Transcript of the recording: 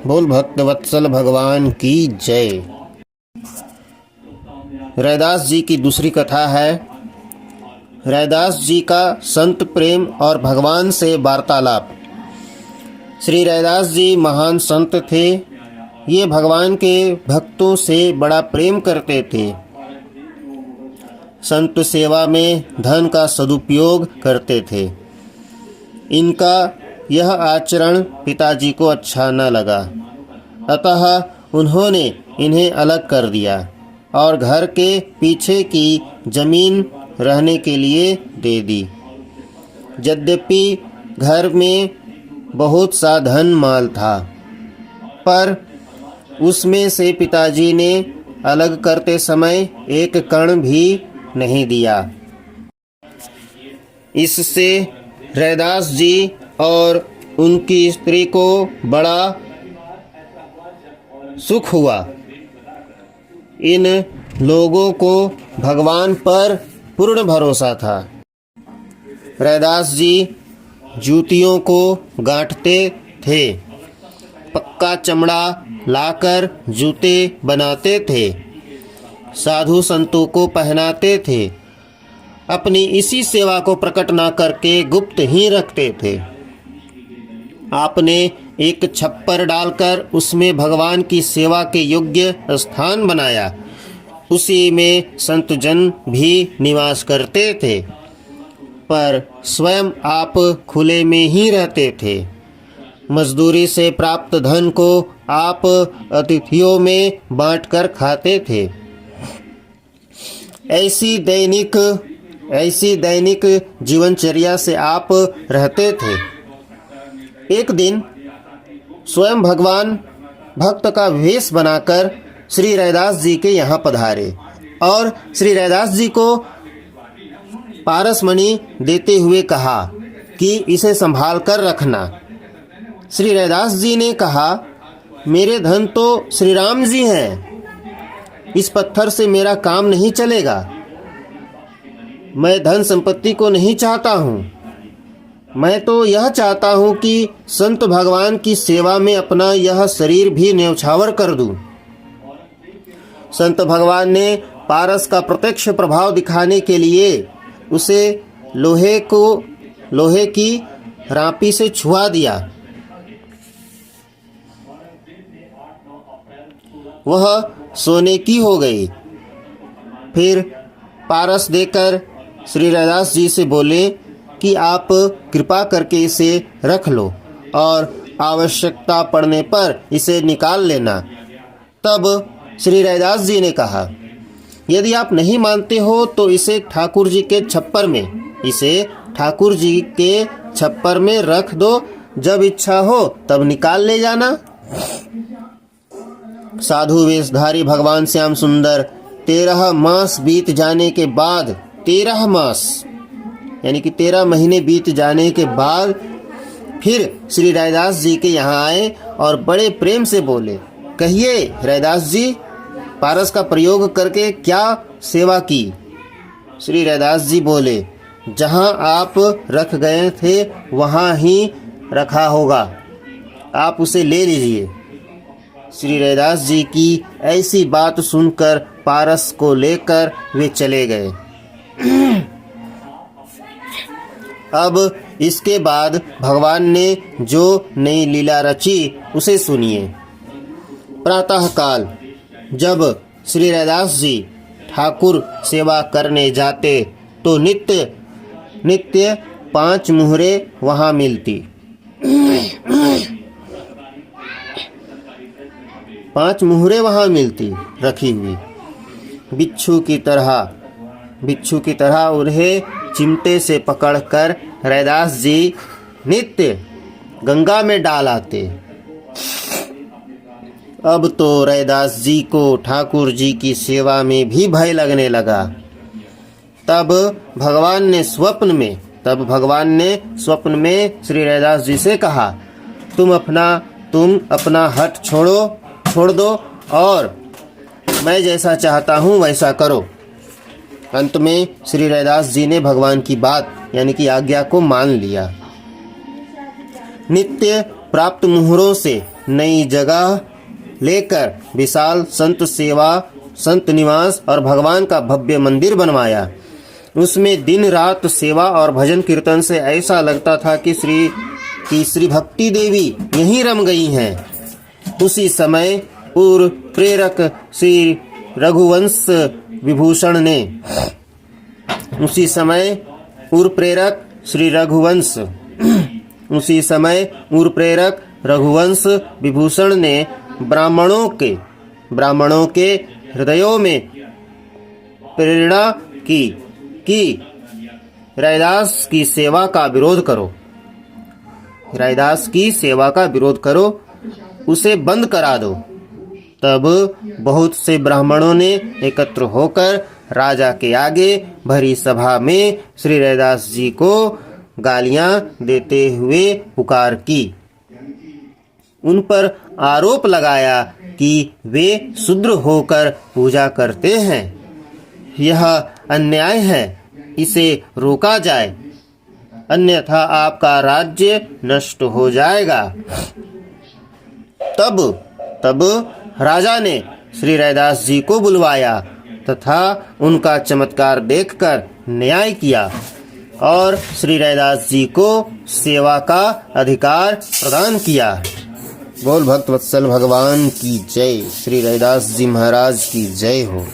बोल भक्तवत्सल भगवान की जय। रैदास जी की दूसरी कथा है। रैदास जी का संत प्रेम और भगवान से वार्तालाप। श्री रैदास जी महान संत थे। ये भगवान के भक्तों से बड़ा प्रेम करते थे। संत सेवा में धन का सदुपयोग करते थे। इनका यह आचरण पिताजी को अच्छा न लगा, अतः उन्होंने इन्हें अलग कर दिया और घर के पीछे की जमीन रहने के लिए दे दी। यद्यपि घर में बहुत सा धन माल था, पर उसमें से पिताजी ने अलग करते समय एक कण भी नहीं दिया। इससे रैदास जी और उनकी स्त्री को बड़ा सुख हुआ। इन लोगों को भगवान पर पूर्ण भरोसा था। रैदास जी जूतियों को गांठते थे, पक्का चमड़ा लाकर जूते बनाते थे, साधु संतों को पहनाते थे। अपनी इसी सेवा को प्रकट न करके गुप्त ही रखते थे। आपने एक छप्पर डालकर उसमें भगवान की सेवा के योग्य स्थान बनाया। उसी में संत जन भी निवास करते थे, पर स्वयं आप खुले में ही रहते थे। मजदूरी से प्राप्त धन को आप अतिथियों में बांटकर खाते थे। ऐसी दैनिक जीवनचर्या से आप रहते थे। एक दिन स्वयं भगवान भक्त का वेश बनाकर श्री रैदास जी के यहाँ पधारे और श्री रैदास जी को पारसमणि देते हुए कहा कि इसे संभाल कर रखना। श्री रैदास जी ने कहा, मेरे धन तो श्री राम जी हैं, इस पत्थर से मेरा काम नहीं चलेगा। मैं धन संपत्ति को नहीं चाहता हूँ। मैं तो यह चाहता हूँ कि संत भगवान की सेवा में अपना यह शरीर भी न्यौछावर कर दूँ। संत भगवान ने पारस का प्रत्यक्ष प्रभाव दिखाने के लिए उसे लोहे की रापी से छुआ दिया। वह सोने की हो गई। फिर पारस देकर श्री रैदास जी से बोले कि आप कृपा करके इसे रख लो और आवश्यकता पड़ने पर इसे निकाल लेना। तब श्री रैदास जी ने कहा, यदि आप नहीं मानते हो तो इसे ठाकुर जी के छप्पर में रख दो। जब इच्छा हो तब निकाल ले जाना। साधु वेशधारी भगवान श्याम सुंदर 13 मास बीत जाने के बाद 13 मास यानी कि 13 महीने बीत जाने के बाद फिर श्री रैदास जी के यहाँ आए और बड़े प्रेम से बोले, कहिए रैदास जी, पारस का प्रयोग करके क्या सेवा की? श्री रैदास जी बोले, जहाँ आप रख गए थे वहाँ ही रखा होगा, आप उसे ले लीजिए। श्री रैदास जी की ऐसी बात सुनकर पारस को लेकर वे चले गए। अब इसके बाद भगवान ने जो नई लीला रची उसे सुनिए। प्रातःकाल जब श्री रैदास जी ठाकुर सेवा करने जाते तो नित्य 5 मुहरे वहाँ मिलती। 5 मुहरे वहाँ मिलती रखी हुई। बिच्छू की तरह उन्हें चिमटे से पकड़कर रैदास जी नित्य गंगा में डाल आते। अब तो रैदास जी को ठाकुर जी की सेवा में भी भय लगने लगा। तब भगवान ने स्वप्न में श्री रैदास जी से कहा, तुम अपना हठ छोड़ दो और मैं जैसा चाहता हूँ वैसा करो। अंत में श्री रैदास जी ने भगवान की बात यानी कि आज्ञा को मान लिया। नित्य प्राप्त मुहरों से नई जगह लेकर विशाल संत निवास और भगवान का भव्य मंदिर बनवाया। उसमें दिन रात सेवा और भजन कीर्तन से ऐसा लगता था कि श्री भक्ति देवी यहीं रम गई हैं। उसी समय पूर्व प्रेरक श्री रघुवंश विभूषण ने ब्राह्मणों के हृदयों में प्रेरणा की कि रैदास की सेवा का विरोध करो, उसे बंद करा दो। तब बहुत से ब्राह्मणों ने एकत्र होकर राजा के आगे भरी सभा में श्री रैदास जी को गालियां देते हुए पुकार की। उन पर आरोप लगाया कि वे शूद्र होकर पूजा करते हैं। यह अन्याय है, इसे रोका जाए, अन्यथा आपका राज्य नष्ट हो जाएगा। तब राजा ने श्री रैदास जी को बुलवाया तथा उनका चमत्कार देखकर न्याय किया और श्री रैदास जी को सेवा का अधिकार प्रदान किया। बोल भक्त वत्सल भगवान की जय। श्री रैदास जी महाराज की जय हो।